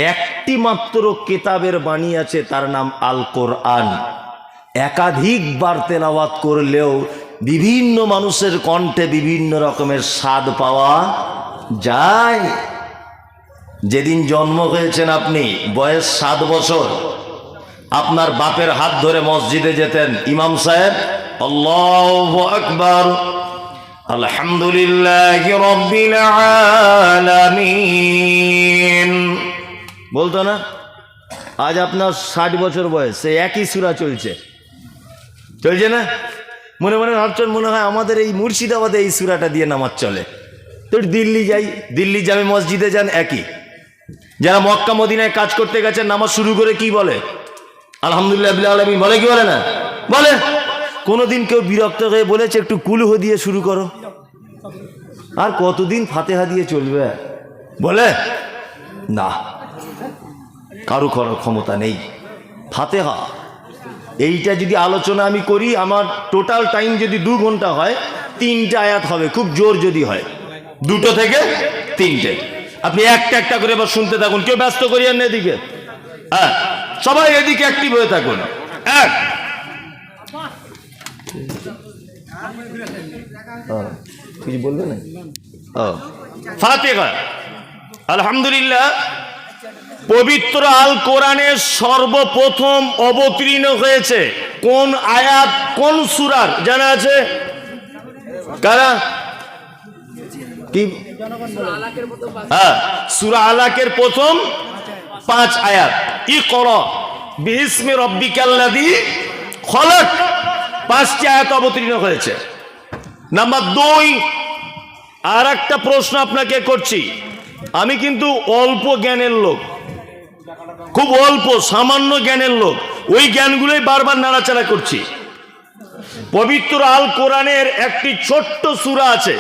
একটি মাত্র কিতাবের বাণী আছে, তার নাম আল কোরআন। একাধিকবার তেলাওয়াত করলেও বিভিন্ন মানুষের কণ্ঠে বিভিন্ন রকমের স্বাদ পাওয়া যায়। যেদিন জন্ম হয়েছেন আপনি, বয়স 7 বছর, আপনার বাপের হাত ধরে মসজিদে যেতেন, ইমাম সাহেব আল্লাহু আকবার আলহামদুলিল্লাহি রাব্বিল আলামিন বলতো না? আজ আপনার 60 বছর বয়স, সে একই সূরা চলছে না? মনে মনে ভাবছেন মনে হয় আমাদের এই মুর্শিদাবাদে এই সূরাটা দিয়ে নামাজ চলে। তো দিল্লি যাই, দিল্লি জামে মসজিদে যান, একই। যারা মক্কা মদিনায় কাজ করতে গেছেন, নামাজ শুরু করে কি বলে? আলহামদুলিল্লাহ রাব্বিল আলামিন বলে কি বলে না? বলে। কোনোদিন কেউ বিরক্ত হয়ে বলেছে একটু কুলহ দিয়ে শুরু করো? আর কতদিন ফাতেহা দিয়ে চলবে? বলে না, কারো করার ক্ষমতা নেই। ফাতেহা এইটা যদি আলোচনা আমি করি, আমার টোটাল টাইম যদি 2 ঘন্টা হয়, 3টে আয়াত হবে, খুব জোর যদি হয় 2 থেকে 3টে। আপনি একটা একটা করে এবার শুনতে থাকুন, কেউ ব্যস্ত করিয়েন না এদিকে। হ্যাঁ, সবাই এদিকে অ্যাক্টিভ হয়ে থাকুন। কিছু বলবে না? ফাতিহা আলহামদুলিল্লাহ পবিত্র আল কোরআনে সর্বপ্রথম অবতীর্ণ হয়েছে কোন আয়াত, কোন সূরার জানা আছে? কারা? কি? সূরা আলাকের প্রথম 5 আয়াত। ইকরা বিইসমি রাব্বিকাল্লাযী খলাক, 5টি আয়াত অবতীর্ণ হয়েছে। নাম্বার 2, আর একটা প্রশ্ন আপনাকে করছি। আমি কিন্তু অল্প জ্ঞানের লোক, খুব অল্প সামান্য জ্ঞানের লোক, ওই জ্ঞানগুলোই বারবার নাড়াচাড়া করছি। পবিত্র আল কোরআনের একটি ছোট্ট সূরা আছে,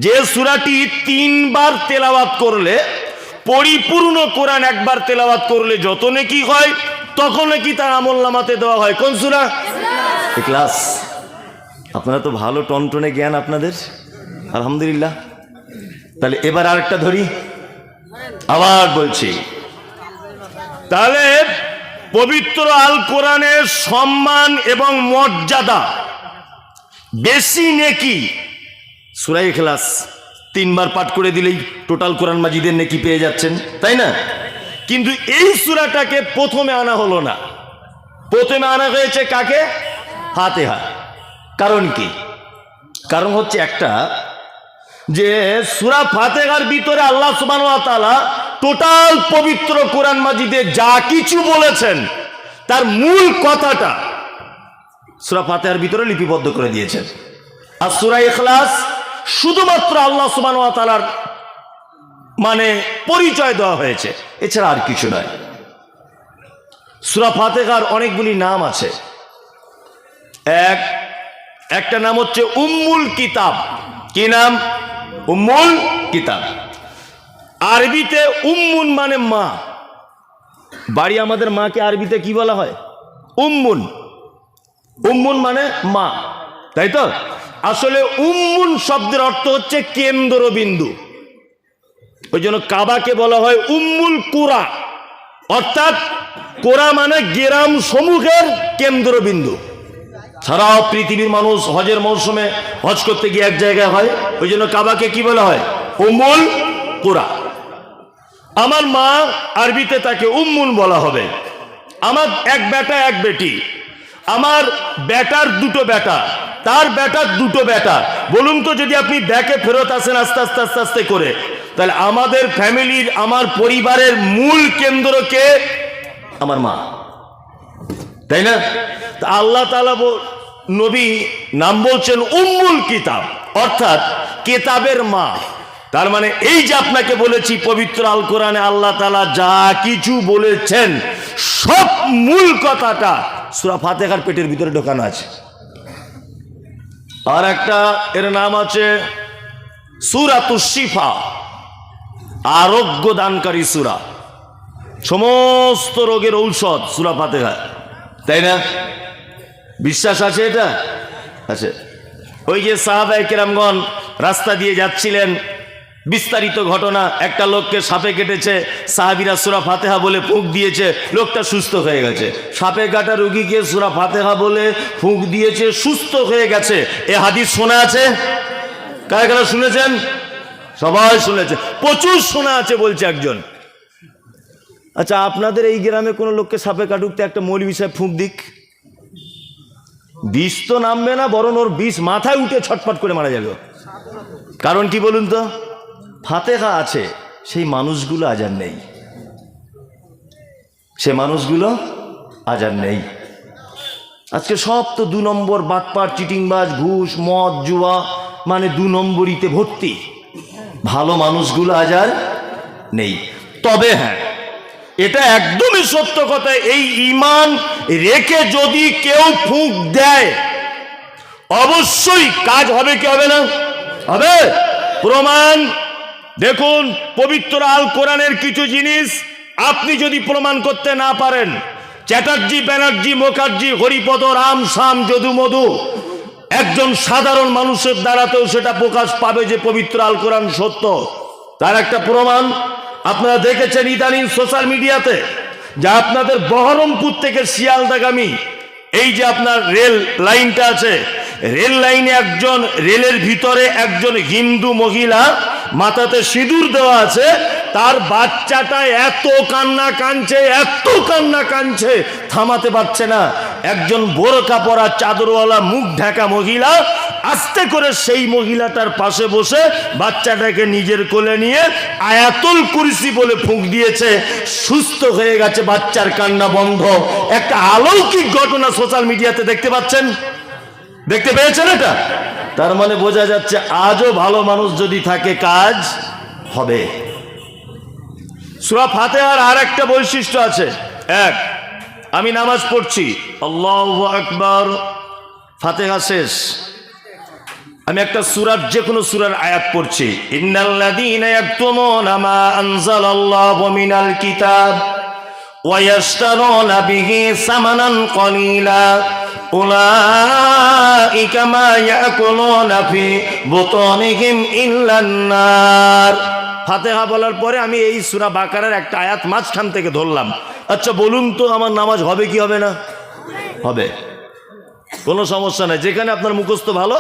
যে সূরাটি 3 বার তেলাওয়াত করলে, পরিপূর্ণ কোরআন একবার তেলাওয়াত করলে যত নেকি হয়, তখন নাকি তার আমলনামাতে দেওয়া হয়। কোন সূরা? ইখলাস। আপনারা তো ভালো টনটনে জ্ঞান আপনাদের, আলহামদুলিল্লাহ। তাহলে এবার আরেকটা ধরি, আবার বলছি। তাহলে পবিত্র আল কোরআনের সম্মান এবং মর্যাদা বেশি নেকি সূরা ইখলাস 3 বার পাঠ করে দিলেই টোটাল কোরআন মাজিদের নেকি পেয়ে যাচ্ছেন, তাই না? কিন্তু এই সূরাটাকে প্রথমে আনা হলো না, প্রথমে আনা হয়েছে কাকে? ফাতিহা। কারণ কি? কারণ হচ্ছে একটা, যে সূরা ফাতিহার ভিতরে আল্লাহ সুবহানাহু ওয়া তাআলা টোটাল পবিত্র কোরআন মাজিদে যা কিছু বলেছেন, তার মূল কথাটা সূরা ফাতিহার ভিতরে লিপিবদ্ধ করে দিয়েছেন। আর সূরা ইখলাস শুধুমাত্র আল্লাহ সুবহানাহু ওয়া তাআলার মানে পরিচয় দেওয়া হয়েছে, এছাড়া আর কিছু নয়। সূরা ফাতিহার অনেকগুলি নাম আছে। একটা নাম হচ্ছে উম্মুল কিতাব। কি নাম? উম্মুল কিতাব। আরবিতে উম্মুন মানে মা। বাড়ি আমাদের মাকে আরবিতে কি বলা হয়? উম্মুন। উম্মুন মানে মা, তাই তো? আসলে উম্মুন শব্দের অর্থ হচ্ছে কেন্দ্রবিন্দু। ওই জন্য কাবাকে বলা হয় উম্মুল কুরা, অর্থাৎ কোরা মানে গ্রাম সমূহের কেন্দ্রবিন্দু। সারা পৃথিবীর মানুষ হজের মৌসুমে হজ করতে গিয়ে এক জায়গায় হয়, ওই জন্য কাবাকে কি বলা হয়? উম্মুল কুরা। আমার মা, আরবিতে তাকে উম্মুন বলা হবে। আমার এক বেটা এক বেটি, আমার বেটার 2টো বেটা, তার বেটার 2টো বেটা। বলুন তো, যদি আপনি ব্যাকে ফেরত আসেন আস্তে আস্তে আস্তে আস্তে করে, তাহলে আমাদের ফ্যামিলির, আমার পরিবারের মূল কেন্দ্র কে? আমার মা, তাই না? আল্লাহ তাআলা নবী নাম বলছেন উম্মুল কিতাব, অর্থাৎ কিতাবের মা। তার মানে এই যে আপনাকে বলেছি, পবিত্র আল কোরআনে আল্লাহ তাআলা যা কিছু বলেছেন, সব মূল কথাটা সূরা ফাতিহার পেটের ভিতরে ঢোকানো আছে। আর একটা এর নাম আছে সূরাতুশ শিফা, আরোগ্য দানকারী সূরা। সমস্ত রোগের ঔষধ সূরা ফাতিহা, তাই না? বিশ্বাস আছে এটা? আছে। ওই যে সাহাবায়ে কেরামগণ রাস্তা দিয়ে যাচ্ছিলেন, বিস্তারিত ঘটনা, একটা লোককে সাপে কেটেছে, সাহাবীরা সূরা ফাতিহা বলে ফুঁক দিয়েছে, লোকটা সুস্থ হয়ে গেছে। সাপে কাটা রোগীকে সূরা ফাতিহা বলে ফুঁক দিয়েছে, সুস্থ হয়ে গেছে। এ হাদিস শোনা আছে? কারা কারা শুনেছেন? সবাই শুনেছে, প্রচুর শোনা আছে বলছে একজন। আচ্ছা, আপনাদের এই গ্রামে কোনো লোককে সাপে কাটুকতে একটা মৌলভী সাহেব ফুঁক দিক, বিষ তো নামবে না, বরং ওর বিষ মাথায় উঠে ছটফট করে মারা যাবে। কারণ কি বলুন তো? ফাতিহা আছে, সেই মানুষগুলো আজ আর নেই, সে মানুষগুলো আজ আর নেই। আজকে সব তো 2 নম্বর বাটপার, চিটিংবাজ, ঘুষ, মদ, জুয়া, মানে 2 নম্বরিতে ভর্তি। ভালো মানুষগুলো আজ আর নেই। তবে হ্যাঁ, এটা একদমই সত্য কথা, এই ঈমান রেখে যদি কেউ ফুঁক দেয় অবশ্যই কাজ হবে কি হবে না? হবে। প্রমাণ দেখুন, পবিত্র আল কোরআনের কিছু জিনিস আপনি যদি প্রমাণ করতে না পারেন, চ্যাটার্জি, ব্যানার্জি, মুখার্জি, হরিপদ, রাম, শাম, যদু, মধু, একজন সাধারণ মানুষের দ্বারাতেও সেটা প্রকাশ পাবে যে পবিত্র আল কোরআন সত্য। তার একটা প্রমাণ আপনারা দেখেছেন ইদানিং সোশ্যাল মিডিয়াতে, যা আপনাদের বহরমপুর থেকে শিয়ালদাগামী এই যে আপনার রেল লাইনটা আছে, রেল লাইনে একজন, রেলের ভিতরে একজন হিন্দু মহিলা, মাথাতে সিঁদুর দেওয়া আছে, তার বাচ্চাটা এত কান্না কাঁদছে, এত কান্না কাঁদছে, থামাতে পারছে না। একজন বোরকা পরা, চাদরওয়ালা, মুখ ঢাকা মহিলা আস্তে করে সেই মহিলাটার পাশে বসে বাচ্চাটাকে নিজের কোলে নিয়ে আয়াতুল কুরসি বলে ফুঁক দিয়েছে, সুস্থ হয়ে গেছে, বাচ্চার কান্না বন্ধ। একটা অলৌকিক ঘটনা সোশ্যাল মিডিয়াতে দেখতে পাচ্ছেন, দেখতে পেয়েছেন এটা? তার মানে বোঝা যাচ্ছে আজও ভালো মানুষ যদি থাকে কাজ হবে। সূরা ফাতিহার আর একটা বৈশিষ্ট্য আছে। এক, আমি নামাজ পড়ছি, আল্লাহু আকবার, ফাতিহা শেষ, আমি একটা সূরার, যে কোনো সূরার আয়াত পড়ছি, ইন্নাল্লাযীনা ইয়াকতুমুনা মা আনজালাল্লাহু মিনাল কিতাব ওয়া ইয়াশতারুনা বিহি সামানান কলিলা উলাইকা মা ইয়াকুলুনা ফি বুতুনিহিম ইল্লান নার। ফাতিহা বলার পরে আমি এই সূরা বাকারার একটা আয়াত মাঝখান থেকে ধরলাম। আচ্ছা বলুন তো, আমার নামাজ হবে কি হবে না? হবে, কোনো সমস্যা নাই। যেখানে আপনার মুখস্থ ভালো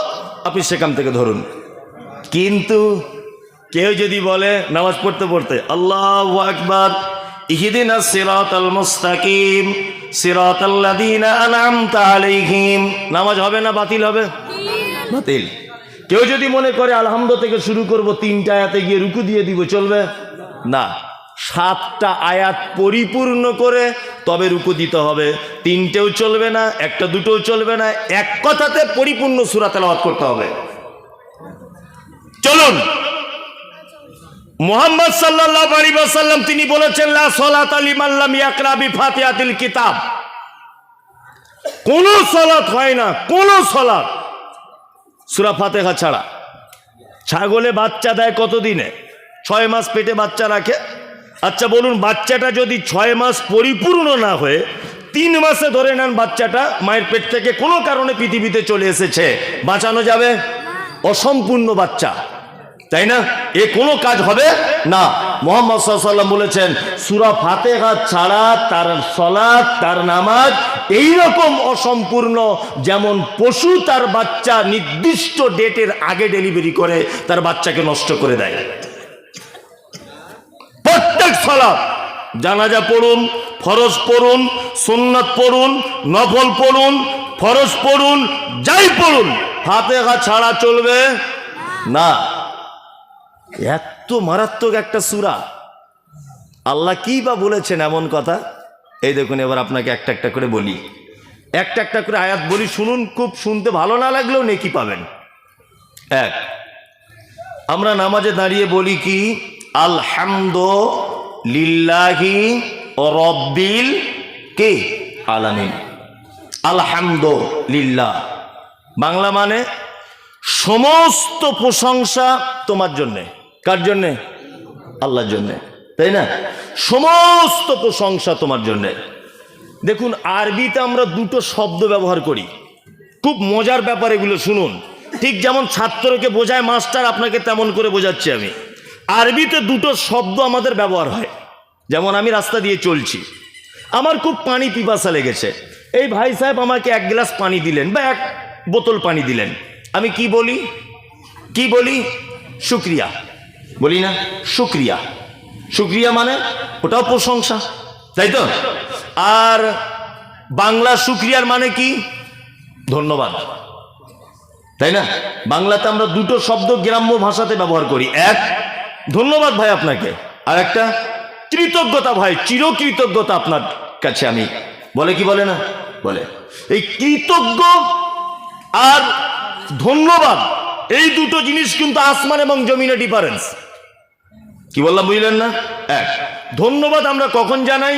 আপনি সেখান থেকে ধরুন। কিন্তু কেউ যদি বলে নামাজ পড়তে পড়তে আল্লাহু আকবার, ইহদিনাস সিরাতাল মুস্তাকিম সিরাতাল্লাযীনা আন'আমতা আলাইহিম, নামাজ হবে না বাতিল হবে? বাতিল। কেউ যদি মনে করে আলহামদু থেকে শুরু করব, 3টা আয়াতে গিয়ে রুকু দিয়ে দিব, চলবে না। 7টা আয়াত পরিপূর্ণ করে তবে রুকু দিতে হবে। 3টেও চলবে না, 1টা 2টোও চলবে না, এক কথাতে পরিপূর্ণ সূরা তেলাওয়াত করতে হবে। চলুন, মুহাম্মদ সাল্লাল্লাহু আলাইহি ওয়াসাল্লাম তিনি বলেছেন, লা সালাতা লিমান লাম ইয়াকরা বিফাতিহাতিল কিতাব, কোন সালাত হয় না, কোন সালাত সূরা ফাতিহা ছাড়া। ছাগলে বাচ্চা দেয় কতদিনে? 6 মাস পেটে বাচ্চা রাখে। আচ্ছা বলুন, বাচ্চাটা যদি 6 মাস পরিপূর্ণ না হয়ে 3 মাসে ধরে নেন বাচ্চাটা মায়ের পেট থেকে কোনো কারণে পৃথিবীতে চলে এসেছে, বাঁচানো যাবে? অসম্পূর্ণ বাচ্চা, তাই না? এ কোনো কাজ হবে না। মুহাম্মদ সাল্লাল্লাহু আলাইহি ওয়াসাল্লাম বলেছেন, সূরা ফাতিহা ছাড়া তার সালাত, তার নামাজ এইরকম অসম্পূর্ণ, যেমন পশু তার বাচ্চা নির্দিষ্ট ডেটের আগে ডেলিভারি করে তার বাচ্চাকে নষ্ট করে দেয়। প্রত্যেক সালাত, জানাজা পড়ুন, ফরজ পড়ুন, সুন্নাত পড়ুন, নফল পড়ুন, ফরজ পড়ুন, যাই পড়ুন, ফাতিহা ছাড়া চলবে না। এত মারাত্মক একটা সূরা, আল্লাহ কি বা বলেছেন এমন কথা? এই দেখুন, এবার আপনাকে একটা একটা করে বলি, একটা একটা করে আয়াত বলি, শুনুন। খুব শুনতে ভালো না লাগলেও নেকি পাবেন। এক, আমরা নামাজে দাঁড়িয়ে বলি কি? আলহামদুলিল্লাহি রাব্বিল কি আলামিন। আলহামদুলিল্লাহ বাংলা মানে সমস্ত প্রশংসা তোমার জন্যে। কার জন্যে? আল্লাহর জন্যে, তাই না? সমস্ত প্রশংসা তোমার জন্যে। দেখুন, আরবিতে আমরা 2টো শব্দ ব্যবহার করি, খুব মজার ব্যাপার এগুলো শুনুন। ঠিক যেমন ছাত্রকে বোঝায় মাস্টার, আপনাকে তেমন করে বোঝাচ্ছি আমি। আরবিতে দুটো শব্দ আমাদের ব্যবহার হয়। যেমন আমি রাস্তা দিয়ে চলছি, আমার খুব পানি পিপাসা লেগেছে, এই ভাই সাহেব আমাকে এক গ্লাস পানি দিলেন বা এক বোতল পানি দিলেন, আমি কি বলি? কি বলি? শুক্রিয়া বলি না? শুক্রিয়া, শুক্রিয়া মানে ওটাও প্রশংসা, তাই তো? আর বাংলা শুক্রিয়ার মানে কি? ধন্যবাদ, তাই না? বাংলাতে আমরা দুটো শব্দ গ্রাম্য ভাষাতে ব্যবহার করি, এক ধন্যবাদ ভাই আপনাকে, আর একটা কৃতজ্ঞতা ভাই, চিরকৃতজ্ঞতা আপনার কাছে আমি, বলে কি বলে না? বলে। এই কৃতজ্ঞ আর ধন্যবাদ এই দুটো জিনিস কিন্তু আসমান এবং জমিনে ডিফারেন্স। কি বললাম বুঝলেন না? এক, ধন্যবাদ আমরা কখন জানাই?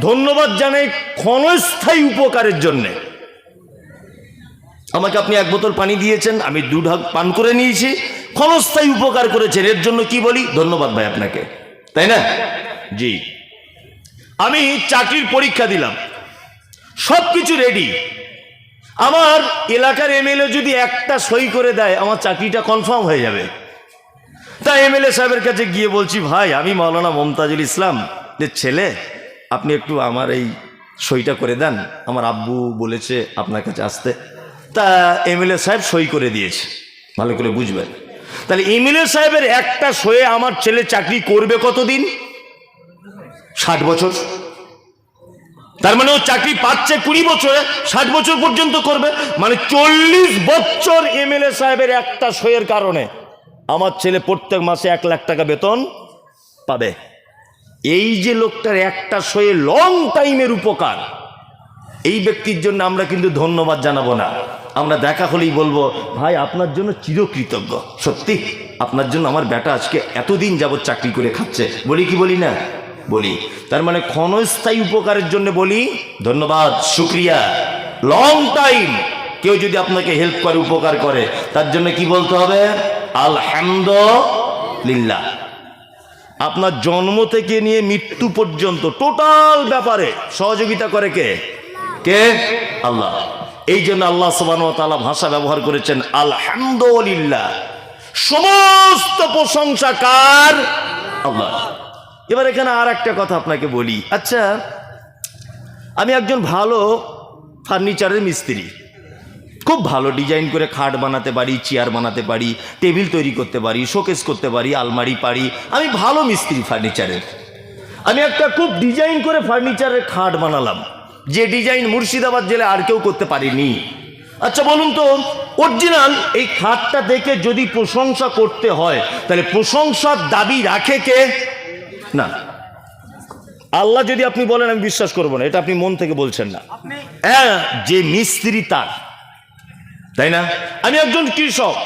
ধন্যবাদ জানাই ক্ষণস্থায়ী উপকারের জন্যে। আমাকে আপনি এক বোতল পানি দিয়েছেন, আমি 2 ঢাক পান করে নিয়েছি, ক্ষণস্থায়ী উপকার করেছেন, এর জন্য কি বলি? ধন্যবাদ ভাই আপনাকে, তাই না? জি। আমি চাকরির পরীক্ষা দিলাম, সব কিছু রেডি, আমার এলাকার এমএলএ যদি একটা সই করে দেয় আমার চাকরিটা কনফার্ম হয়ে যাবে। তাই এমএলএ সাহেবের কাছে গিয়ে বলছি, ভাই আমি মাওলানা মমতাজুল ইসলাম এর ছেলে, আপনি একটু আমার এই সইটা করে দেন, আমার আব্বু বলেছে আপনার কাছে আসতে। তা এমএলএ সাহেব সই করে দিয়েছে, ভালো করে বুঝবেন। তাহলে এমএলএ সাহেবের একটা সয়ে আমার ছেলে চাকরি করবে কতদিন? 60 বছর। তার মানে ও চাকরি পাচ্ছে 20 বছরে, 60 বছর পর্যন্ত করবে, মানে 40 বছর এমএলএ সাহেবের একটা সইয়ের কারণে আমার ছেলে প্রত্যেক মাসে 1 লাখ টাকা বেতন পাবে। এই যে লোকটার একটা সয়ে লং টাইমের উপকার, এই ব্যক্তির জন্য আমরা কিন্তু ধন্যবাদ জানাবো না, আমরা দেখা হলেই বলবো, ভাই আপনার জন্য চিরকৃতজ্ঞ, সত্যি আপনার জন্য আমার বেটা আজকে এতদিন যাবত চাকরি করে খাচ্ছে, বলি কি বলি না? বলি। তার মানে ক্ষণস্থায়ী উপকারের জন্য বলি ধন্যবাদ, শুক্রিয়া। লং টাইম কেউ যদি আপনাকে হেল্প করে, উপকার করে, তার জন্য কি বলতে হবে? আলহামদুলিল্লাহ। আপনার জন্ম থেকে নিয়ে মৃত্যু পর্যন্ত টোটাল ব্যাপারে সহযোগিতা করে কে? কে? আল্লাহ। এই জন্য আল্লাহ সুবহানাহু ওয়া তাআলা ভাষা ব্যবহার করেছেন আলহামদুলিল্লাহ, সমস্ত প্রশংসা কার? আল্লাহ। এবার এখানে আর একটা কথা আপনাকে বলি, আচ্ছা আমি একজন ভালো ফার্নিচারের মিস্ত্রি, খুব ভালো ডিজাইন করে খাট বানাতে পারি, চেয়ার বানাতে পারি, টেবিল তৈরি করতে পারি, শোকেস করতে পারি, আলমারি পারি, আমি ভালো মিস্ত্রি ফার্নিচারের। আমি একটা খুব ডিজাইন করে ফার্নিচারের খাট বানালাম, যে ডিজাইন মুর্শিদাবাদ জেলে আর কেউ করতে পারেনি। আচ্ছা বলুন তো, অরিজিনাল এই খাটটা দেখে যদি প্রশংসা করতে হয়, তাহলে প্রশংসার দাবি রাখে কে? না, আল্লাহ যদি আপনি বলেন আমি বিশ্বাস করবো না, এটা আপনি মন থেকে বলছেন না, হ্যাঁ যে মিস্ত্রি তার, তাই না? আমি একজন কৃষক,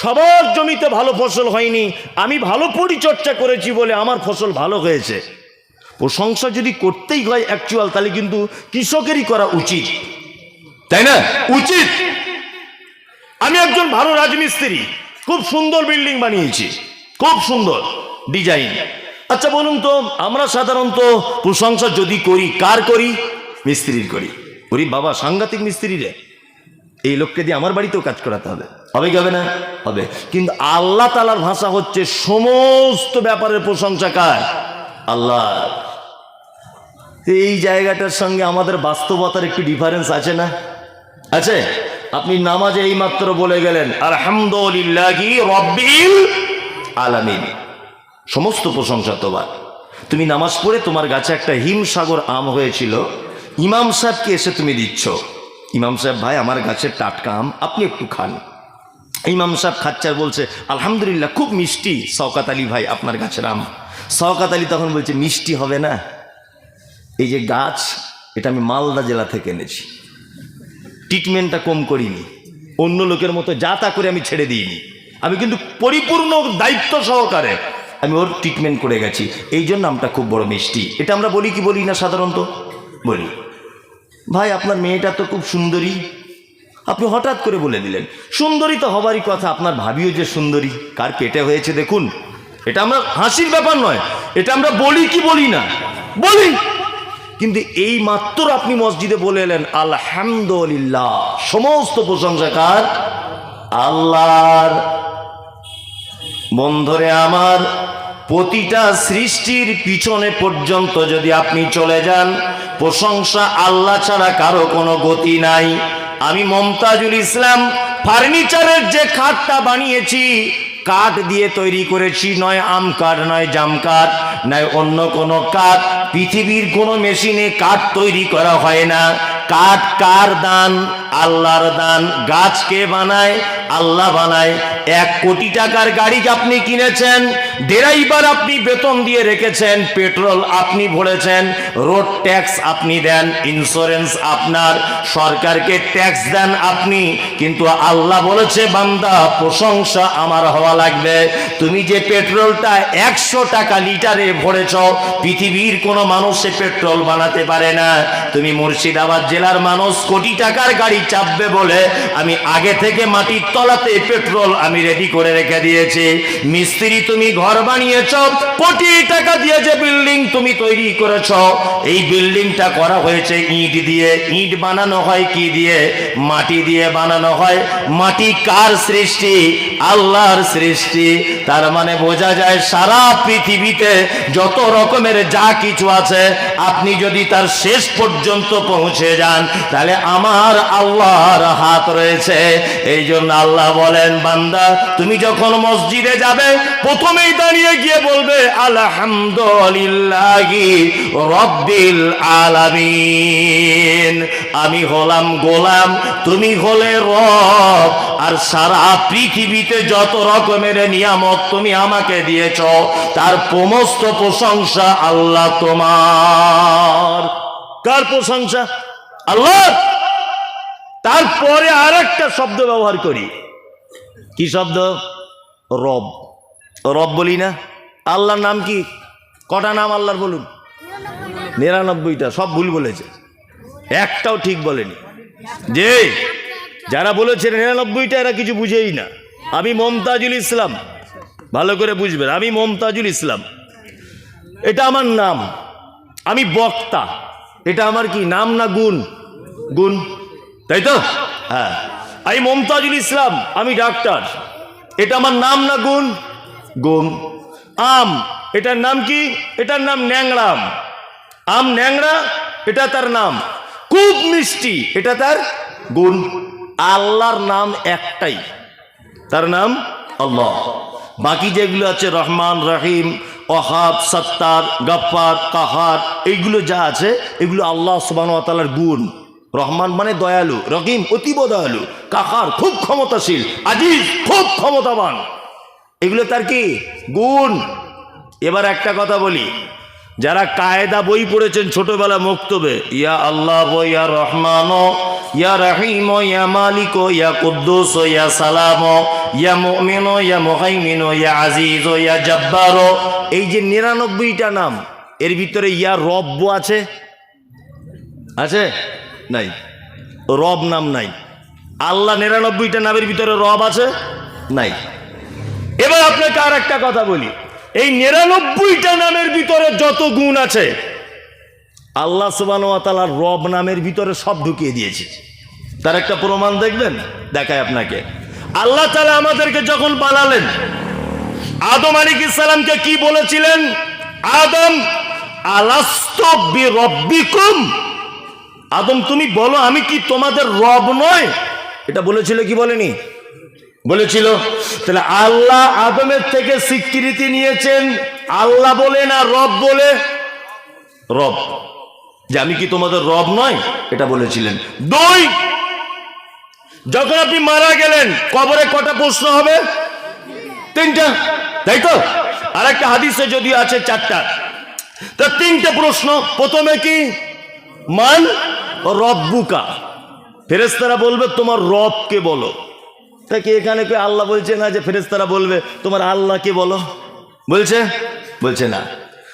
সবার জমিতে ভালো ফসল হয়নি, আমি ভালো পরিচর্যা করেছি বলে আমার ফসল ভালো হয়েছে। প্রশংসা যদি করতেই হয় অ্যাকচুয়াল, তাহলে কিন্তু কৃষকেরই করা উচিত, তাই না? উচিত। আমি একজন ভালো রাজমিস্ত্রি, খুব সুন্দর বিল্ডিং বানিয়েছি, খুব সুন্দর ডিজাইন। আচ্ছা বলুন তো, আমরা সাধারণত প্রশংসা যদি করি কার করি? মিস্ত্রির করি। ওরে বাবা সাংঘাতিক মিস্ত্রি রে, এই লোককে দিয়ে আমার বাড়িতেও কাজ করাতে হবে, হবে কি হবে না? হবে। কিন্তু আল্লাহ তাআলার ভাষা হচ্ছে সমস্ত ব্যাপারের প্রশংসা কার? আল্লাহ। এই জায়গাটার সঙ্গে আমাদের বাস্তবতার একটু ডিফারেন্স আছে না? আছে। আপনি নামাজে এই মাত্র বলে গেলেন আলহামদুলিল্লাহি রাব্বিল আলামিন, সমস্ত প্রশংসা তোমার। তুমি নামাজ পড়ে তোমার গাছে একটা হিমসাগর আম হয়েছিল, ইমাম সাহেবকে এসে তুমি দিচ্ছ, ইমাম সাহেব ভাই আমার গাছের টাটকা আম আপনি একটু খান। ইমাম সাহেব খাচ্ছে আর বলছে আলহামদুলিল্লাহ খুব মিষ্টি, শওকত আলী ভাই আপনার গাছের আম। শওকত আলী তখন বলছে মিষ্টি হবে না, এই যে গাছ এটা আমি মালদা জেলা থেকে এনেছি, ট্রিটমেন্টটা কম করিনি, অন্য লোকের মতো যা তা করে আমি ছেড়ে দিইনি, আমি কিন্তু পরিপূর্ণ দায়িত্ব সহকারে আমি ওর ট্রিটমেন্ট করে গেছি, এই জন্য আমটা খুব বড় মিষ্টি। এটা আমরা বলি কি বলি না? সাধারণত বলি। ভাই আপনার মেয়েটা তো খুব সুন্দরী, আপনি হঠাৎ করে বলে দিলেন। সুন্দরী তো হবারই কথা, আপনার ভাবিও যে সুন্দরী, কার পেটে হয়েছে দেখুন। এটা আমরা হাসির ব্যাপার নয়, এটা আমরা বলি কি বলি না? বলি। কিন্তু এই মাত্র আপনি মসজিদে বলে এলেন আলহামদুলিল্লাহ, সমস্ত প্রশংসা কার? আল্লাহর। বন্ধুরে আমার, প্রতিটা সৃষ্টির পিছনে পর্যন্ত যদি আপনি চলে যান, প্রশংসা আল্লাহ ছাড়া কারো কোনো গতি নাই। আমি মমতাজুল ইসলাম ফার্নিচারের যে খাটটা বানিয়েছি, কাঠ দিয়ে তৈরি করেছি, নয় আম কাঠ, নয় জাম কাঠ, নয় অন্য কোনো কাঠ। পৃথিবীর কোনো মেশিনে কাঠ তৈরি করা হয় না। কাঠ কার দান? আল্লাহর দান। গাছ কে বানায়? আল্লাহ বানায়। 1 কোটি টাকার গাড়ি আপনি কিনেছেন, ড্রাইভার আপনি বেতন দিয়ে রেখেছেন, পেট্রোল আপনি ভরেছেন, রোড ট্যাক্স আপনি দেন, ইন্স্যুরেন্স আপনার, সরকারকে ট্যাক্স দেন আপনি। কিন্তু আল্লাহ বলেছে, বান্দা প্রশংসা আমার হওয়া লাগবে। তুমি যে পেট্রোলটা 100 টাকা লিটারে ভরেছ, পৃথিবীর কোনো মানুষ সে পেট্রোল বানাতে পারে না। তুমি মুর্শিদাবাদ জেলার মানুষ, কোটি টাকার গাড়ি চাপবে বলে আমি আগে থেকে মাটির তলাতে পেট্রোল আমি রেডি করে রেখে দিয়েছি। মিস্ত্রি, তুমি ঘর বানিয়েছ, কোটি টাকা দিয়ে যে বিল্ডিং তুমি তৈরি করেছ, এই বিল্ডিংটা করা হয়েছে ইট দিয়ে। ইট বানানো হয় কি দিয়ে? মাটি দিয়ে বানানো হয়। মাটি কার সৃষ্টি? আল্লাহর সৃষ্টি। তার মানে বোঝা যায় সারা পৃথিবীতে যত রকমের যা কিছু আছে, আপনি যদি তার শেষ পর্যন্ত পৌঁছে যান, তাহলে আমার আল্লাহর হাত রয়েছে। এই জন্য আল্লাহ বলেন, বান্দা তুমি যখন মসজিদে যাবে, প্রথমেই দাঁড়িয়ে গিয়ে বলবে আলহামদুলিল্লাহি রাব্বিল আলামিন। আমি হলাম গোলাম, তুমি হলে রব। আর সারা পৃথিবীতে যত রকমের নিয়ামত তুমি আমাকে দিয়েছ, তার সমস্ত প্রশংসা আল্লাহ তোমার। কার প্রশংসা? আল্লাহ। তারপরে আরেকটা শব্দ ব্যবহার করি। কি শব্দ? রব। রব বলি না? আল্লাহর নাম কি? কটা নাম আল্লাহর বলুন? 99টা। সব ভুল বলেছে, একটাও ঠিক বলেনি। যে যারা বলেছে 99টা, এরা কিছু বুঝেই না। আমি মমতাজুল ইসলাম, ভালো করে বুঝবেন, আমি মমতাজুল ইসলাম, এটা আমার নাম। আমি বক্তা, এটা আমার কি নাম না গুণ? গুণ, তাই তো? হ্যাঁ, আমি মমতাজুল ইসলাম, আমি ডাক্তার, এটা আমার নাম না গুণ? গুণ। আম, এটার নাম কি? এটার নাম ন্যাংরাম। আম ন্যাংরা, এটা তার নাম। খুব মিষ্টি, এটা তার গুণ। আল্লাহর নাম একটাই, তার নাম আল্লাহ। বাকি যেগুলো আছে রহমান, রহিম, ওয়াহাব, সত্তার, গফফার, কাহার, এইগুলো যা আছে এগুলো আল্লাহ সুবহানাহু ওয়া তাআলার গুণ। রহমান মানে দয়ালু, রহিম অতীব দয়ালু, কাহার খুব ক্ষমতাশীল, আজিজ খুব ক্ষমতাবান, এগুলো তার কি? গুণ। এবার একটা কথা বলি, যারা কায়দা বই পড়েছেন ছোটবেলা মক্তবে, ইয়া আল্লাহ, ইয়া রহমান, ইয়া রহিম, ইয়া মালিক, ইয়া কুদ্দুস, ইয়া সালাম, ইয়া মুমিন, ইয়া মুহাইমিন, ইয়া আজিজ, ইয়া জব্বার, এই যে 99টা নাম, এর ভিতরে ইয়া রব্ব আছে? আছে? নাই, রব নাম নাই। আল্লাহ 99টা নামের ভিতরে রব আছে? নাই। এবার আপনাকে আর একটা কথা বলি, এই 99টা নামের ভিতরে যত গুণ আছে, আল্লাহ সুবহানাহু ওয়া তাআলার রব নামের ভিতরে সব ঢুকিয়ে দিয়েছে। তার একটা প্রমাণ দেখবেন, দেখায় আপনাকে। আল্লাহ তাআলা আমাদেরকে যখন বানালেন, আদম আলাইহিস সালামকে কি বলেছিলেন? আদম আলাস্তু বিরব্বিকুম, আদম তুমি বলো আমি কি তোমাদের রব নয়? এটা বলেছিল কি বলেনি? বলেছিল। তাহলে আল্লাহ আদমের থেকে স্বীকৃতি নিয়েছেন আল্লাহ বলে না রব বলে? রব, যে আমি কি তোমাদের রব নয়, এটা বলেছিলেন। 2, যখন আপনি মারা গেলেন, কবরে কটা প্রশ্ন হবে? 3টা, তাই তো? আর একটা হাদিসে যদিও আছে 4টা, তা 3টে প্রশ্ন। প্রথমে কি? মান রব্বুকা, ফেরেশতারা বলবে তোমার রবকে বলো। তা কি এখানে কি আল্লাহ বলছে না যে ফেরেশতারা বলবে তোমার আল্লাহকে বলো? বলছে? বলছে না।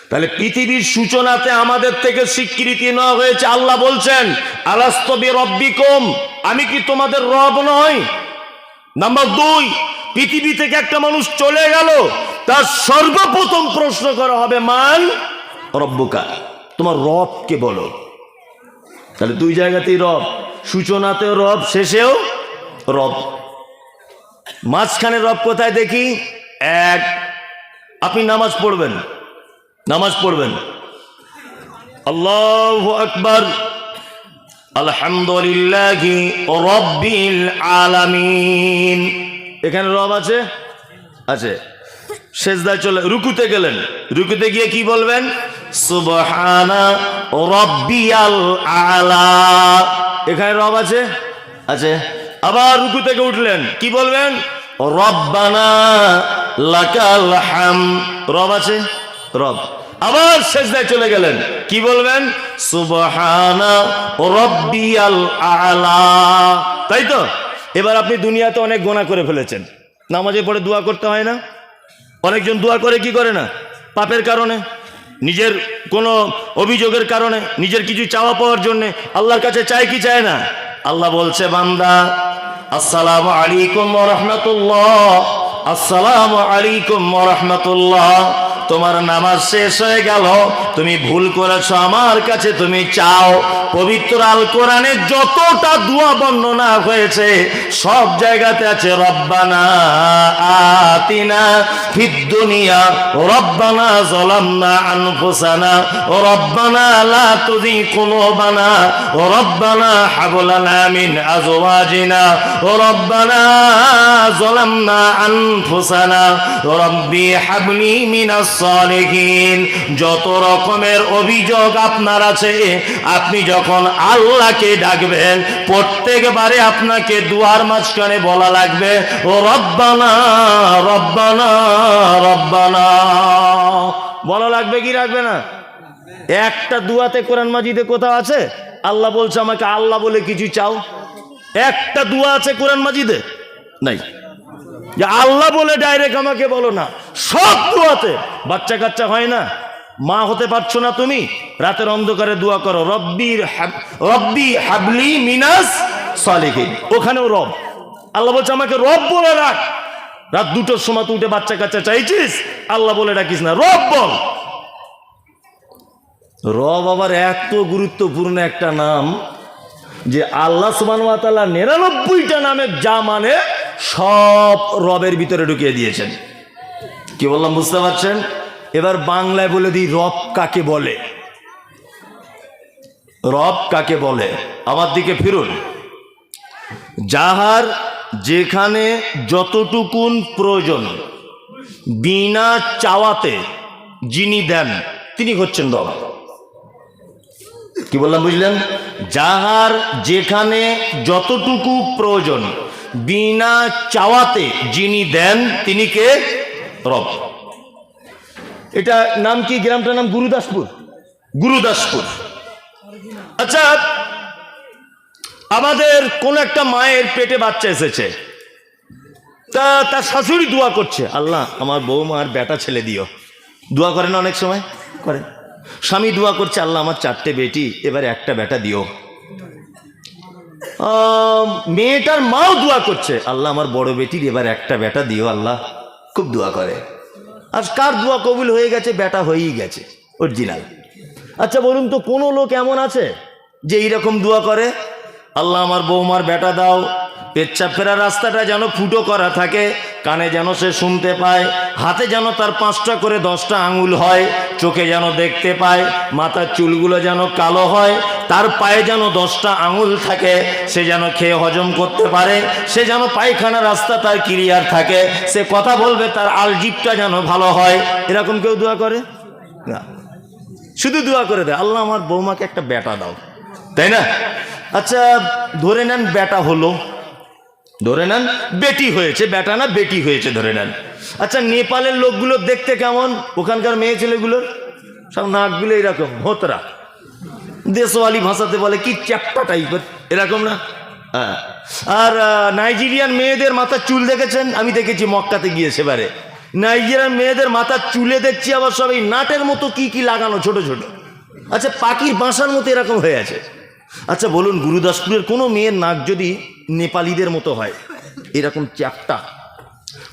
তাহলে পৃথিবীর সূচনাতে আমাদের থেকে স্বীকৃতি নেওয়া হয়েছে, আল্লাহ বলছেন আলাস্তু বিরব্বিকুম, আমি কি তোমাদের রব নয়? নাম্বার 2, পৃথিবী থেকে একটা মানুষ চলে গেল, তার সর্বপ্রথম প্রশ্ন করা হবে মান রব্বুকা, তোমার রবকে বলো। তাহলে 2 জায়গাতেই রব, সূচনাতেও রব, শেষেও রব। মাঝখানে রব কোথায় দেখি? 1, আপনি নামাজ পড়বেন, নামাজ পড়বেন আল্লাহু আকবার, আলহামদুলিল্লাহি রাব্বিল আলামিন। এখানে রব আছে, আছে। সেজদায় চলে রুকুতে গেলেন, রুকুতে গিয়ে কি বলবেন? সুবহানা রাব্বিয়াল আলা। এখানে রব আছে, আছে। আবার রুকু থেকে উঠলেন, কি বলবেন? রব্বানা লাকাল হামদ। রব আছে, রব। আবার সেজদায় চলে গেলেন, কি বলবেন? সুবহানা রাব্বিয়াল আলা। তাই তো? এবার আপনি দুনিয়াতে অনেক গুনাহ করে ফেলেছেন, নামাজে পড়ে দোয়া করতে হয় না? অনেকজন দোয়া করে, কি করে না? পাপের কারণে, নিজের কোনো অভিযোগের কারণে, নিজের কিছু চাওয়া পাওয়ার জন্য আল্লাহর কাছে চায় কি চায় না? আল্লাহ বলছে, বান্দা আসসালামু আলাইকুম ওয়া রাহমাতুল্লাহ, আসসালামু আলাইকুম ওয়া রাহমাতুল্লাহ। তোমার নামাজ শেষ হয়ে গেল, তুমি ভুল করেছো, আমার কাছে তুমি চাও। পবিত্র আল কোরআনে যতটা দোয়া বর্ণনা হয়েছে সব জায়গাতে আছে রব্বানা আতিনা ফিদ দুনিয়া, রব্বানা যালামনা আনফুসানা, রব্বানা লা তুযিগ কুলুবানা, রব্বানা হাব লানা মিন আজওয়াজিনা, রব্বানা যালামনা আনফুসানা, রব্বি হাবলি মিনাস সালিহিন। যত রকমের অভিযোগ আপনার আছে, আপনি যখন আল্লাহকে ডাকবেন প্রত্যেকবারে আপনাকে দুয়ার মাঝখানে বলা লাগবে ও রব্বানা রব্বানা রব্বানা, বলা লাগবে কি রাখবে না? একটা দুয়াতে কোরআন মাজিদে কোথাও আছে আল্লাহ বলছে আমাকে আল্লাহ বলে কিছু চাও? একটা দুয়া আছে কোরআন মাজিদে? নাই যে আল্লাহ বলে ডাইরেক্ট আমাকে বলো না। সব দুয়াতে, বাচ্চা কাচ্চা হয় না, মা হতে পারছো না তুমি, রাতের অন্ধকারে দোয়া করো রব্বি হাবলি মিনাস সালিহিন, ওখানেও রব। আল্লাহ বলছে আমাকে রব বলে রাখ। রাত 2টোর সময় তুই উঠে বাচ্চা কাচ্চা চাইছিস, আল্লাহ বলে ডাকিস না, রব বল। রব আবার এত গুরুত্বপূর্ণ একটা নাম যে আল্লাহ সুবহানাহু ওয়া তাআলা 99টা নামের যা মানে সব রবের ভিতরে ঢুকিয়ে দিয়েছেন। কি বললাম বুঝতে পারছেন? এবার বাংলায় বলে দিই রব কাকে বলে। রব কাকে বলে? আমার দিকে ফিরুন। যাহার যেখানে যতটুকুন প্রয়োজন বিনা চাওয়াতে যিনি দেন তিনি হচ্ছেন রব। কি বললাম বুঝলেন? যাহার যেখানে যতটুকু প্রয়োজন বিনা চাওয়াতে যিনি দেন তিনি কে? রব। এটা নাম কি? গ্রামটার নাম গুরুদাসপুর। গুরুদাসপুর। আচ্ছা, আমাদের কোন একটা মায়ের পেটে বাচ্চা এসেছে, তা তার শাশুড়ি দোয়া করছে, আল্লাহ আমার বৌমার বেটা ছেলে দিও। দোয়া করে না অনেক সময়? করে। স্বামী দোয়া করছে, আল্লাহ আমার 4টে বেটি, এবার একটা বেটা দিও। মেয়েটার মাও দোয়া করছে, আল্লাহ আমার বড় বেটির এবার একটা বেটা দিও আল্লাহ। খুব দোয়া করে। আর কার দোয়া কবুল হয়ে গেছে? বেটা হয়েই গেছে, অরিজিনাল। আচ্ছা বলুন তো, কোনো লোক এমন আছে যে এইরকম দোয়া করে, আল্লাহ আমার বৌমার বেটা দাও, পেচ্ছাপ ফেরার রাস্তাটা যেন ফুটো করা থাকে, কানে যেন সে শুনতে পায়, হাতে যেন তার 5টা করে 10টা আঙুল হয়, চোখে যেন দেখতে পায়, মাথার চুলগুলো যেন কালো হয়, তার পায়ে যেন 10টা আঙুল থাকে, সে যেন খেয়ে হজম করতে পারে, সে যেন পায়খানা রাস্তা তার ক্লিয়ার থাকে, সে কথা বলবে, তার আলজিবটা যেন ভালো হয়। এরকম কেউ দোয়া করে না, শুধু দোয়া করে দেয় আল্লাহ আমার বৌমাকে একটা বেটা দাও, তাই না? আচ্ছা ধরে নেন বেটা হলো, ধরে নেন বেটি হয়েছে, বেটা না বেটি হয়েছে ধরে নেন। আচ্ছা নেপালের লোকগুলো দেখতে কেমন? ওখানকার মেয়ে ছেলেগুলোর সব নাকগুলো এরকম ভোতরা, দেশওয়ালি ভাষাতে বলে কি চ্যাপ্টা টাইপের, এরকম না? হ্যাঁ। আর নাইজেরিয়ান মেয়েদের মাথার চুল দেখেছেন? আমি দেখেছি মক্কাতে গিয়ে, সেবারে নাইজেরিয়ান মেয়েদের মাথার চুলে দেখছি আবার সব এই নাটের মতো কি কি লাগানো ছোট ছোট, আচ্ছা পাখির বাসার মতো এরকম হয়ে আছে। আচ্ছা বলুন, গুরুদাসপুরের কোনো মেয়ের নাক যদি নেপালিদের মতো হয় এরকম চ্যাপ্টা,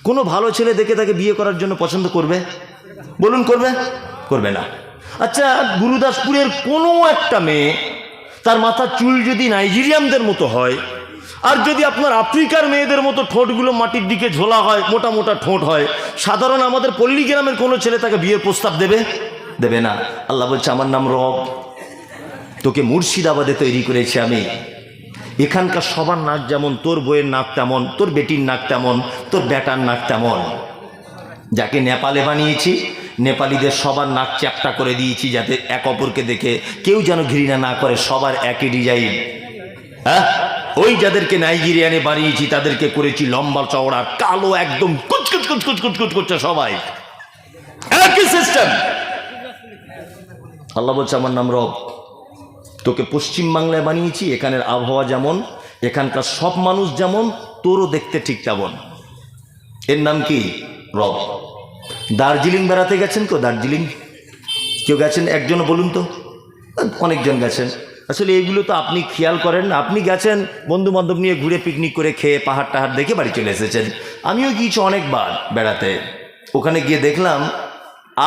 কোনো ভালো ছেলে দেখে তাকে বিয়ে করার জন্য পছন্দ করবে? বলুন করবে? করবে না। আচ্ছা গুরুদাসপুরের কোনো একটা মেয়ে তার মাথার চুল যদি নাইজেরিয়ানদের মতো হয় আর যদি আপনার আফ্রিকার মেয়েদের মতো ঠোঁটগুলো মাটির দিকে ঝোলা হয়, মোটা মোটা ঠোঁট হয়, সাধারণ আমাদের পল্লী গ্রামের কোনো ছেলে তাকে বিয়ের প্রস্তাব দেবে? দেবে না। আল্লাহ বলছে আমার নাম রব, তোকে মুর্শিদাবাদে তৈরি করেছি আমি। এখানকার সবার নাক যেমন, তোর বইয়ের নাক তেমন, তোর বেটির নাক তেমন, তোর বেটার নাক তেমন। যাকে নেপালে বানিয়েছি, নেপালিদের সবার নাক চ্যাপটা করে দিয়েছি, যাতে এক অপরকে দেখে কেউ যেন ঘৃণা না করে, সবার একই ডিজাইন। হ্যাঁ, ওই যাদেরকে নাইজেরিয়ানে বানিয়েছি তাদেরকে করেছি লম্বা চওড়া, কালো, একদম কুচকুচ কুচকুচ কুচকুচ করছে সবাই, একই সিস্টেম। আল্লাহ বলছে আমার নাম রব, তোকে পশ্চিম বাংলায় বানিয়েছি, এখানের আবহাওয়া যেমন, এখানকার সব মানুষ যেমন, তোরও দেখতে ঠিক তেমন। এর নাম কি? রব। দার্জিলিং বেড়াতে গেছেন তো? দার্জিলিং কেউ গেছেন? একজন বলুন তো। অনেকজন গেছেন। আসলে এইগুলো তো আপনি খেয়াল করেন না। আপনি গেছেন বন্ধু বান্ধব নিয়ে ঘুরে, পিকনিক করে, খেয়ে, পাহাড় টাহাড় দেখে বাড়ি চলে এসেছেন। আমিও গিয়েছি অনেকবার বেড়াতে। ওখানে গিয়ে দেখলাম,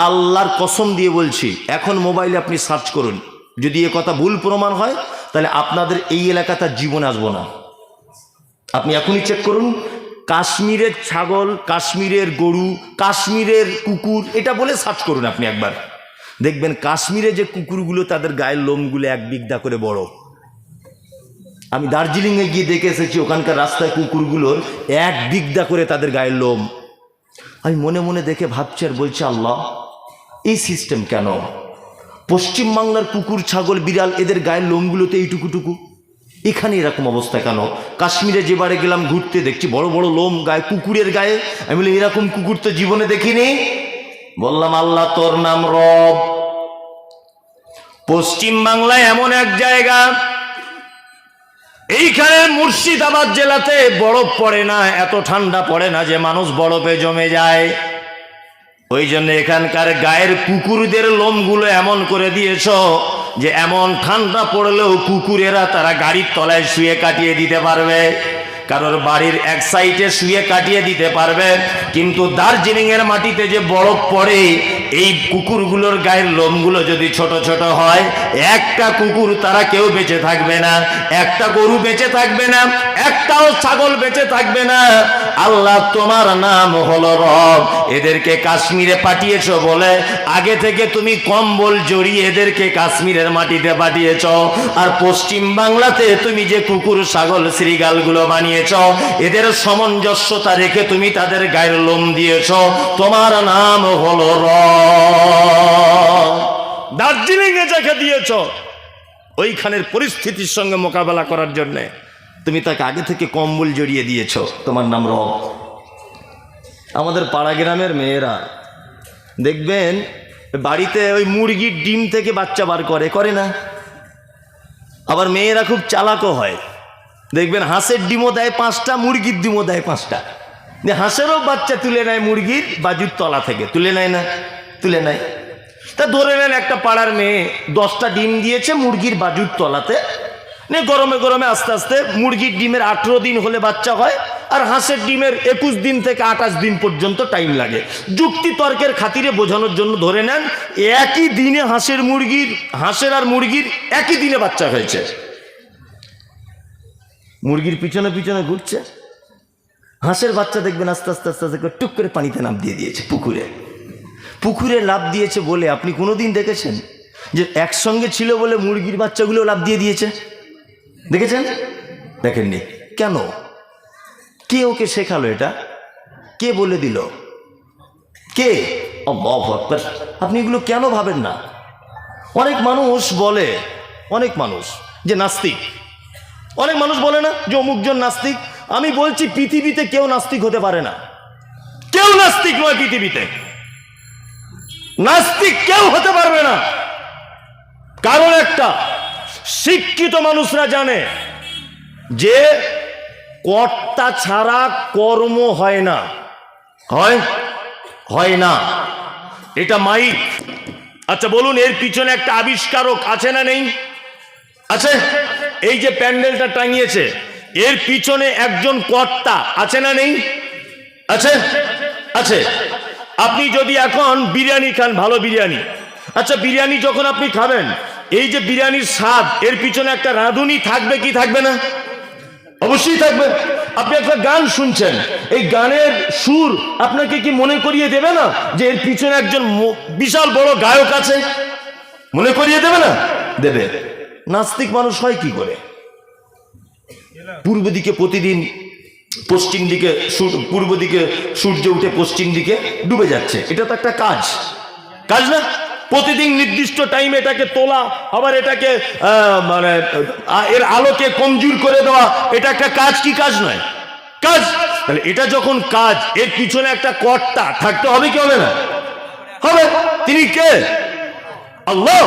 আল্লাহর কসম দিয়ে বলছি, এখন মোবাইলে আপনি সার্চ করুন, যদি এ কথা ভুল প্রমাণ হয় তাহলে আপনাদের এই এলাকাতে জীবনে আসবো না। আপনি এখনই চেক করুন, কাশ্মীরের ছাগল, কাশ্মীরের গরু, কাশ্মীরের কুকুর, এটা বলে সার্চ করুন আপনি একবার, দেখবেন কাশ্মীরে যে কুকুরগুলো তাদের গায়ের লোমগুলো এক বিঘা করে বড়। আমি দার্জিলিংয়ে গিয়ে দেখে এসেছি, ওখানকার রাস্তায় কুকুরগুলোর এক বিঘা করে তাদের গায়ের লোম। আমি মনে মনে দেখে ভাবছি আর বলছি, আল্লাহ এই সিস্টেম কেন? পশ্চিম বাংলার কুকুর, ছাগল, বিড়াল, এদের গায়ের লোমগুলোতে এইটুকুটুকু, এখানে এরকম অবস্থা কেন? কাশ্মীরে যেবারে গেলাম ঘুরতে, দেখছি বড় বড় লোম গায়ে, কুকুরের গায়ে। আমি বলি এরকম কুকুর তো জীবনে দেখিনি। বললাম আল্লাহ তোর নাম রব। পশ্চিম বাংলায় এমন এক জায়গা, এইখানে মুর্শিদাবাদ জেলাতে বরফ পড়ে না, এত ঠান্ডা পড়ে না যে মানুষ বরফে জমে যায়। ওই জন্য এখানকার গায়ের কুকুরদের লোমগুলো এমন করে দিয়েছ যে এমন ঠান্ডা পড়লেও কুকুরেরা তারা গাড়ির তলায় শুয়ে কাটিয়ে দিতে পারবে, কারোর বাড়ির এক সাইডে শুয়ে কাটিয়ে দিতে পারবে। কিন্তু দার্জিলিং এর মাটিতে যে বরফ পড়ে, এই কুকুরগুলোর গায়ের লোমগুলো যদি ছোট ছোট হয়, একটা কুকুর তারা কেউ বেঁচে থাকবে না, একটা গরু বেঁচে থাকবে না, একটাও ছাগল বেঁচে থাকবে না। আল্লাহ তোমার নাম হলো রব। এদেরকে কাশ্মীরে পাঠিয়েছ বলে আগে থেকে তুমি কম্বল জড়িয়ে এদেরকে কাশ্মীরের মাটিতে পাঠিয়েছ। আর পশ্চিম বাংলাতে তুমি যে কুকুর, ছাগল, শ্রীগালগুলো বানিয়েছ, এদের সামঞ্জস্যতা রেখে তুমি তাদের গায়ের লোম দিয়েছ। তোমার নাম হলো রব। দার্জিলিং এ যাকে দিয়েছ, ওইখানের পরিস্থিতির সঙ্গে মোকাবেলা করার জন্য তুমি তাকে আগে থেকে কম্বল জড়িয়ে দিয়েছ। তোমার নাম রব। আমাদের পাড়া গ্রামের মেয়েরা দেখবেন বাড়িতে ওই মুরগির ডিম থেকে বাচ্চা বার করে না? আবার মেয়েরা খুব চালাকও হয়, দেখবেন হাঁসের ডিমও দেয় 5টা, মুরগির ডিমও দেয় 5টা। হাঁসেরও বাচ্চা তুলে নেয় মুরগির বাজুর তলা থেকে, তুলে নেয় না? তুলে নেয়। তা ধরে নেন একটা পাড়ার মেয়ে 10টা ডিম দিয়েছে মুরগির বাজুর তলাতে। গরমে গরমে আস্তে আস্তে মুরগির ডিমের 18 দিন হলে বাচ্চা হয়, আর হাঁসের ডিমের 21 দিন থেকে 28 দিন পর্যন্ত টাইম লাগে। যুক্তি তর্কের খাতিরে বোঝানোর জন্য ধরে নেন একই দিনে হাঁসের আর মুরগির একই দিনে বাচ্চা হয়েছে। মুরগির পিছনে পিছনে ঘুরছে, হাঁসের বাচ্চা দেখবেন আস্তে আস্তে আস্তে আস্তে টুক করে পানিতে লাফ দিয়ে দিয়েছে, পুকুরে লাফ দিয়েছে বলে আপনি কোনোদিন দেখেছেন যে একসঙ্গে ছিল বলে মুরগির বাচ্চাগুলো লাফ দিয়ে দিয়েছে? দেখেছেন? দেখেননি। কেন? কে ওকে শেখালো এটা? কে বলে দিল? কে? আল্লাহু আকবার। আপনি এগুলো কেন ভাবেন না? অনেক মানুষ যে নাস্তিক, অনেক মানুষ বলে না যে অমুকজন নাস্তিক। আমি বলছি পৃথিবীতে কেউ নাস্তিক হতে পারে না। কেউ নাস্তিক নয় পৃথিবীতে, নাস্তিক কেউ হতে পারবে না। কারণ একটা, শিক্ষিত মানুষরা জানে যে কর্তা ছাড়া কর্ম হয় না। হয় না। এটা মাইক। আচ্ছা বলুন, এর পিছনে একটা আবিষ্কারক আছে না নেই? আছে। এই যে প্যান্ডেলটা টাঙিয়েছে, এর পিছনে একজন কর্তা আছে না নেই? আছে। আপনি যদি এখন বিরিয়ানি খান, ভালো বিরিয়ানি, আচ্ছা বিরিয়ানি যখন আপনি খাবেন, এই যে বিরিয়ানির স্বাদ, এর পিছনে একটা রাঁধুনি থাকবে কি থাকবে না? অবশ্যই থাকবে। আপনি একটা গান শুনছেন, এই গানের সুর আপনাকে কি মনে করিয়ে দেবে না যে এর পিছনে একজন বিশাল বড় গায়ক আছে? মনে করিয়ে দেবে না? দেবে। নাস্তিক মানুষ হয় কি করে? পূর্ব দিকে প্রতিদিন পশ্চিম দিকে পূর্ব দিকে সূর্য উঠে পশ্চিম দিকে ডুবে যাচ্ছে, এটা তো একটা কাজ, কাজ না? প্রতিদিন নির্দিষ্ট টাইমে এটাকে তোলা, আবার এটাকে মানে এর আলোকে কমজোর করে দেওয়া, এটা একটা কাজ কি কাজ নয়? কাজ। তাহলে এটা যখন কাজ, এর পিছনে একটা কর্তা থাকতে হবে কি হবে না? হবে। তিনি কে? আল্লাহ।